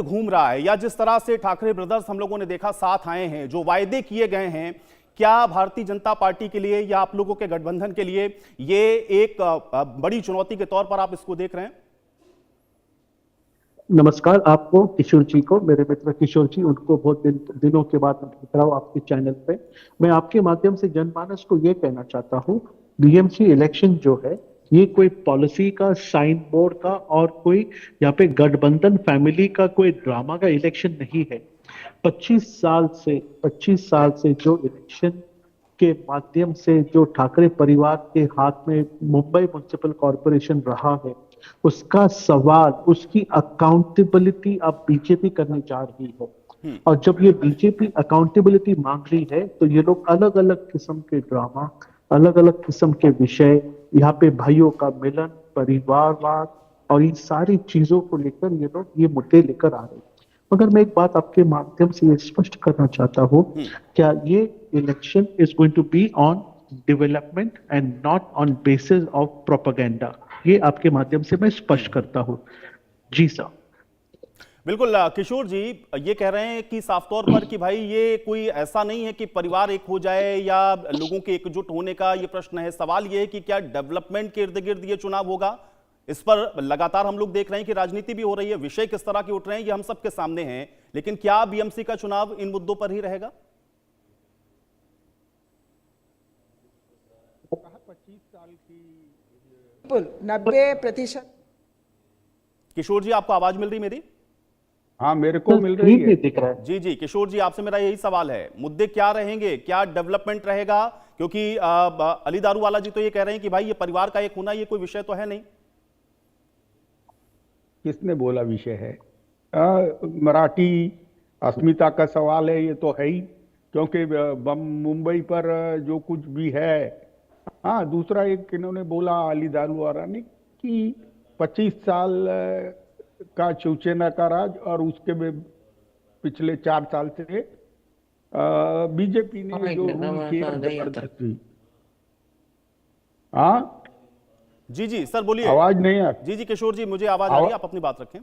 घूम रहा है, या जिस तरह से ठाकरे ब्रदर्स हम लोगों ने देखा साथ आए हैं, जो वायदे किए गए हैं, क्या भारतीय जनता पार्टी के लिए या आप लोगों के गठबंधन के लिए ये एक बड़ी चुनौती के तौर पर आप इसको देख रहे हैं? नमस्कार आपको, किशोर जी को, मेरे मित्र किशोर जी, उनको बहुत दिनों के बाद मैं देख रहा हूँ आपके चैनल पे। मैं आपके माध्यम से जनमानस को ये कहना चाहता हूँ, बीएमसी इलेक्शन जो है ये कोई पॉलिसी का, साइन बोर्ड का और कोई यहाँ पे गठबंधन फैमिली का कोई ड्रामा का इलेक्शन नहीं है। 25 साल से जो इलेक्शन के माध्यम से जो ठाकरे परिवार के हाथ में मुंबई म्युनिसिपल कॉरपोरेशन रहा है, उसका सवाल, उसकी अकाउंटेबिलिटी अब बीजेपी करने जा रही है। और जब ये बीजेपी अकाउंटेबिलिटी मांग रही है तो ये लोग अलग अलग किस्म के ड्रामा, अलग अलग किस्म के विषय, यहाँ पे भाइयों का मिलन, परिवारवाद और इन सारी चीजों को लेकर ये लोग ये मुद्दे लेकर आ रहे हैं। मगर मैं एक बात आपके माध्यम से ये स्पष्ट करना चाहता हूँ, क्या ये election is going to be on development and not on basis of propaganda, ये आपके माध्यम से मैं स्पष्ट करता हूं। जी सर। बिल्कुल किशोर जी, ये कह रहे हैं कि साफ तौर पर कि भाई ये कोई ऐसा नहीं है कि परिवार एक हो जाए या लोगों के एकजुट होने का ये प्रश्न है। सवाल ये है कि क्या डेवलपमेंट के इर्द गिर्द ये चुनाव होगा? इस पर लगातार हम लोग देख रहे हैं कि राजनीति भी हो रही है, विषय किस तरह के उठ रहे हैं ये हम सबके सामने हैं, लेकिन क्या बीएमसी का चुनाव इन मुद्दों पर ही रहेगा? 25 साल की 90%। किशोर जी, आपको आवाज मिल रही मेरी? हाँ, मेरे को मिल रही है। दिख रहा है। जी जी किशोर जी, आपसे मेरा यही सवाल है, मुद्दे क्या रहेंगे? क्या डेवलपमेंट रहेगा? क्योंकि अली दारूवाला जी तो ये कह रहे हैं कि भाई ये परिवार का एक होना ये कोई विषय तो है नहीं। किसने बोला विषय है? मराठी अस्मिता का सवाल है, ये तो है ही, क्योंकि मुंबई पर जो कुछ भी है। हाँ, दूसरा एक इन्होंने बोला अली दारूवाला ने कि 25 साल का शिवसेना का राज और उसके पिछले 4 साल से बीजेपी ने जो रूल किया जबरदस्ती। हाँ जी जी सर बोलिए। आवाज नहीं आ जी जी किशोर जी, मुझे आवाज आ रही है, आप अपनी बात रखें।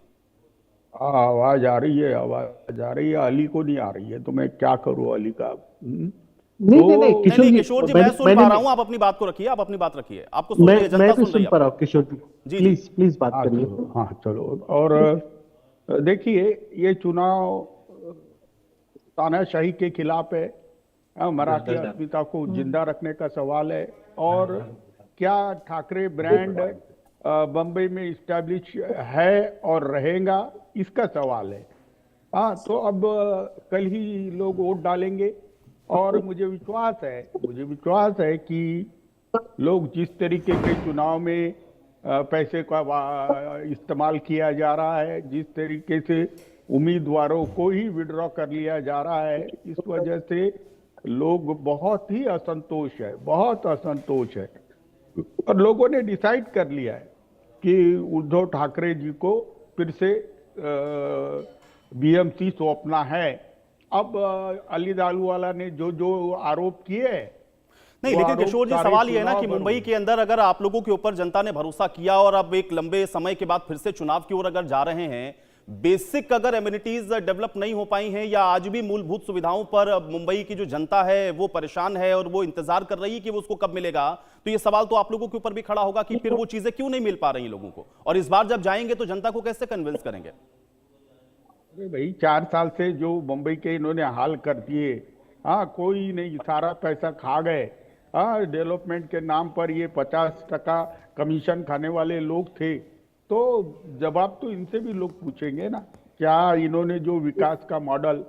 आवाज आ रही है, आवाज आ रही है, अली को नहीं आ रही है, तो मैं क्या करूं अली का? नहीं किशोर जी, मैं सुन पा रहा हूं, आप अपनी बात को रखिए, आप अपनी बात रखिए, आपको सुन रही है, जनता सुन रही है। पा रहा हूं किशोर जी, प्लीज प्लीज बात करिए। हाँ चलो। और देखिए, ये चुनाव तानाशाही के खिलाफ है, मराठी अस्मिता को जिंदा रखने का सवाल है, और क्या ठाकरे ब्रांड बम्बई में इस्टेब्लिश है और रहेगा, इसका सवाल है। हाँ, तो अब कल ही लोग वोट डालेंगे और मुझे विश्वास है कि लोग जिस तरीके के चुनाव में पैसे का इस्तेमाल किया जा रहा है, जिस तरीके से उम्मीदवारों को ही विड्रॉ कर लिया जा रहा है, इस वजह से लोग बहुत ही असंतोष है, बहुत असंतोष है। और लोगों ने डिसाइड कर लिया है कि उद्धव ठाकरे जी को फिर से बीएमसी सौंपना है। अब अली दारूवाला ने जो आरोप किए हैं, नहीं, लेकिन किशोर जी सवाल ये है ना कि मुंबई के अंदर अगर आप लोगों के ऊपर जनता ने भरोसा किया और अब एक लंबे समय के बाद फिर से चुनाव की ओर अगर जा रहे हैं, बेसिक अगर एमिनिटीज डेवलप नहीं हो पाई हैं या आज भी मूलभूत सुविधाओं पर मुंबई की जो जनता है वो परेशान है और वो इंतजार कर रही है कि वो उसको कब मिलेगा, तो ये सवाल तो आप लोगों के ऊपर भी खड़ा होगा कि फिर वो चीजें क्यों नहीं मिल पा रही लोगों को, और इस बार जब जाएंगे तो जनता को कैसे कन्विंस करेंगे? अरे भाई, 4 साल से जो मुंबई के इन्होंने हाल कर दिए, हाँ, कोई नहीं, सारा पैसा खा गए। हाँ, डेवलपमेंट के नाम पर ये 50% कमीशन खाने वाले लोग थे, तो जवाब तो इनसे भी लोग पूछेंगे ना। क्या इन्होंने जो विकास का मॉडल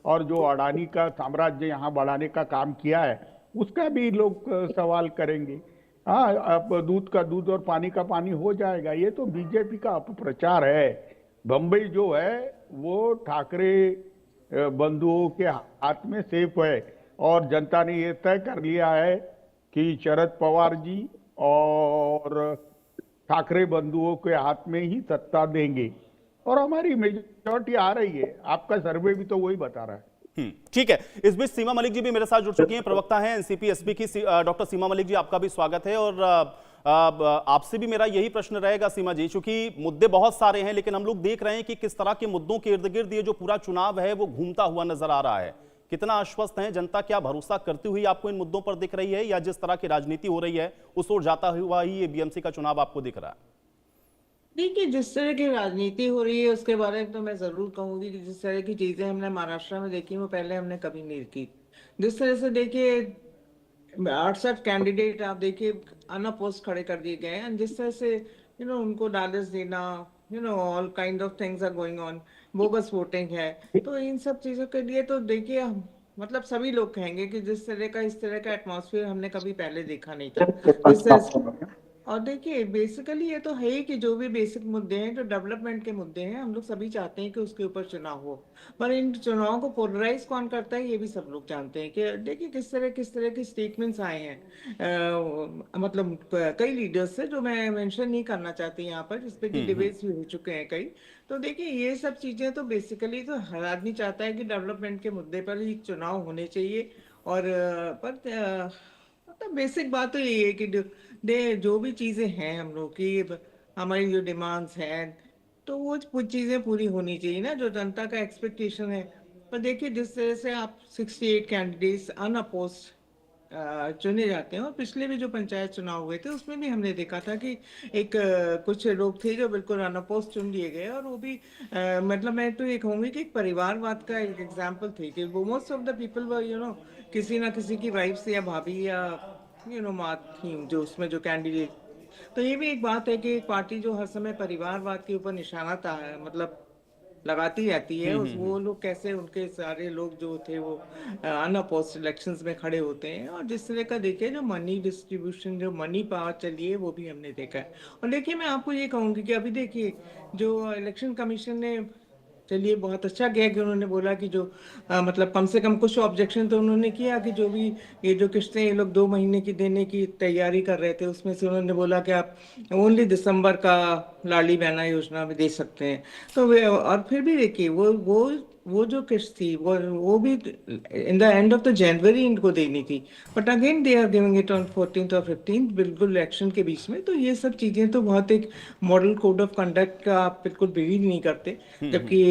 और जो अडानी का साम्राज्य यहाँ बढ़ाने का काम किया है, उसका भी लोग सवाल करेंगे। हाँ, अब दूध का दूध और पानी का पानी हो जाएगा। ये तो बीजेपी का अपप्रचार है। बम्बई जो है वो ठाकरे बंधुओं के हाथ में सेफ है, और जनता ने ये तय कर लिया है कि शरद पवार जी और ठाकरे बंधुओं के हाथ में ही सत्ता देंगे, और हमारी मेजॉरिटी आ रही है। आपका सर्वे भी तो वही बता रहा है। ठीक है। इस बीच सीमा मलिक जी भी मेरे साथ जुड़ चुकी हैं, प्रवक्ता हैं एनसीपी एसपी की। डॉक्टर सीमा मलिक जी, आपका भी स्वागत है। और आपसे भी मेरा यही प्रश्न रहेगा सीमा जी, क्योंकि मुद्दे बहुत सारे हैं लेकिन हम लोग देख रहे हैं कि किस तरह के मुद्दों के इर्द गिर्द ये जो पूरा चुनाव है वो घूमता हुआ नजर आ रहा है। कितना आश्वस्त है जनता, क्या भरोसा करती हुई आपको इन मुद्दों पर दिख रही है, या जिस तरह की राजनीति हो रही है उस ओर जाता हुआ ही ये बीएमसी का चुनाव आपको दिख रहा है? देखिए, जिस तरह की राजनीति हो रही है उसके बारे में तो मैं जरूर कहूंगी कि जिस तरह की चीजें हमने महाराष्ट्र में देखी वो पहले हमने कभी नहीं की। जिस तरह से देखिए 68 कैंडिडेट आप देखिए अनअपोज्ड खड़े कर दिए गए हैं, जिस तरह से उनको डालस देना, all kind of things are going on, bogus voting है। तो इन सब चीजों के लिए तो देखिए मतलब सभी लोग कहेंगे कि इस तरह का एटमॉस्फेयर हमने कभी पहले देखा नहीं था। जिस तरह से और देखिए बेसिकली ये तो है ही कि जो भी बेसिक मुद्दे हैं, जो डेवलपमेंट के मुद्दे हैं, हम लोग सभी चाहते हैं कि उसके ऊपर चुनाव हो। पर इन चुनावों को पोलराइज कौन करता है ये भी सब लोग जानते हैं। कि देखिए किस तरह की स्टेटमेंट्स आए हैं मतलब कई लीडर्स से, जो मैं मेंशन नहीं करना चाहती यहाँ पर, जिसपे कि डिबेट्स भी हो चुके हैं कई। तो देखिए ये सब चीजें तो बेसिकली तो हर आदमी चाहता है कि डेवलपमेंट के मुद्दे पर ही चुनाव होने चाहिए। और मतलब बेसिक बात तो यही है कि जो भी चीजें हैं हम लोग की, हमारी जो डिमांड्स हैं, तो वो कुछ चीजें पूरी होनी चाहिए ना, जो जनता का एक्सपेक्टेशन है। पर देखिए जिस तरह से आप 68 कैंडिडेट्स अनअपोज्ड चुने जाते हैं, और पिछले भी जो पंचायत चुनाव हुए थे उसमें भी हमने देखा था कि एक कुछ लोग थे जो बिल्कुल अनअपोज्ड चुन लिए गए। और वो भी मतलब मैं तो ये कहूंगी कि एक परिवारवाद का एक एग्जाम्पल थे कि वो most of the people were किसी ना किसी की वाइफ या भाभी या माँ थी जो उसमें जो कैंडिडेट। तो ये भी एक बात है कि एक पार्टी जो हर समय परिवारवाद के ऊपर निशाना था मतलब लगाती रहती है, उस वो लोग कैसे उनके सारे लोग जो थे वो अनअपोज्ड इलेक्शंस में खड़े होते हैं। और जिस तरह का देखिए जो मनी डिस्ट्रीब्यूशन, जो मनी पावर चली है, वो भी हमने देखा है। और देखिए मैं आपको ये कहूंगी कि अभी देखिए जो इलेक्शन कमीशन ने, चलिए बहुत अच्छा किया कि उन्होंने बोला कि जो मतलब कम से कम कुछ ऑब्जेक्शन तो उन्होंने किया कि जो भी ये जो किस्तें ये लोग 2 महीने की देने की तैयारी कर रहे थे, उसमें से उन्होंने बोला कि आप ओनली दिसंबर का लाडली बहना योजना में दे सकते हैं। तो वे, और फिर भी देखिए वो जो किस्त थी वो भी in the end of the January इनको देनी थी, but again they are giving it on 14th और 15th, बिल्कुल इलेक्शन के बीच में। तो ये सब चीजें तो बहुत एक मॉडल कोड ऑफ कंडक्ट का आप बिल्कुल बिलीव नहीं करते। जबकि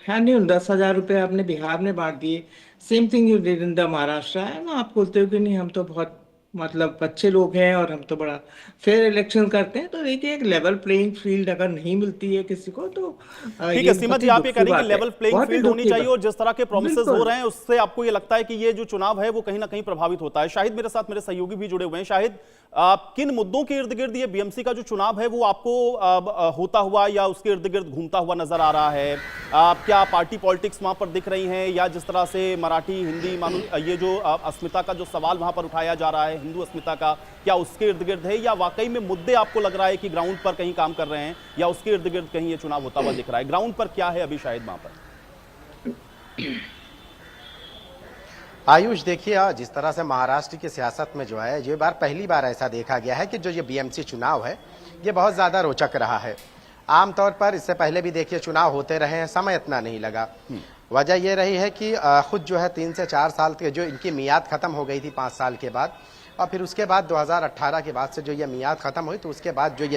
है नहीं, 10,000 रुपए आपने बिहार में बांट दिए, same thing you did in the Maharashtra, है ना। आप बोलते हो कि नहीं हम तो बहुत मतलब अच्छे लोग हैं और हम तो बड़ा फेयर इलेक्शन करते हैं। तो देखिए एक लेवल प्लेइंग फील्ड अगर नहीं मिलती है किसी को तो ठीक है सीमा जी, आप ये कह रही हैं कि लेवल प्लेइंग फील्ड होनी चाहिए, और जिस तरह के प्रोमिसेस हो रहे हैं उससे आपको ये लगता है कि ये जो चुनाव है वो कहीं ना कहीं प्रभावित होता है। शाहिद मेरे साथ मेरे सहयोगी भी जुड़े हुए हैं। शाहिद, किन मुद्दों के इर्द गिर्द ये बीएमसी का जो चुनाव है वो आपको होता हुआ या उसके इर्द गिर्द घूमता हुआ नजर आ रहा है? क्या पार्टी पॉलिटिक्स वहां पर दिख रही हैं, या जिस तरह से मराठी हिंदी ये जो अस्मिता का जो सवाल वहां पर उठाया जा रहा है, हिंदू अस्मिता का, क्या उसके इर्द गिर्द है, या वाकई में मुद्दे आपको लग रहा है कि ग्राउंड पर कहीं काम कर रहे हैं, या उसके इर्द गिर्द कहीं ये चुनाव होता हुआ दिख रहा है? ग्राउंड पर क्या है अभी शायद वहां पर? आयुष, देखिए जिस तरह से महाराष्ट्र की सियासत में जो है ये पहली बार ऐसा देखा गया है कि जो ये बीएमसी चुनाव है ये बहुत ज्यादा रोचक रहा है। आमतौर पर इससे पहले भी देखिए चुनाव होते रहे हैं, समय इतना नहीं लगा। वजह यह रही है कि खुद जो है 3 से 4 साल के जो इनकी मियाद खत्म हो गई थी 5 साल के बाद, और फिर उसके बाद 2018 के बाद से जो ये मियाद खत्म हुई तो उसके बाद जो ये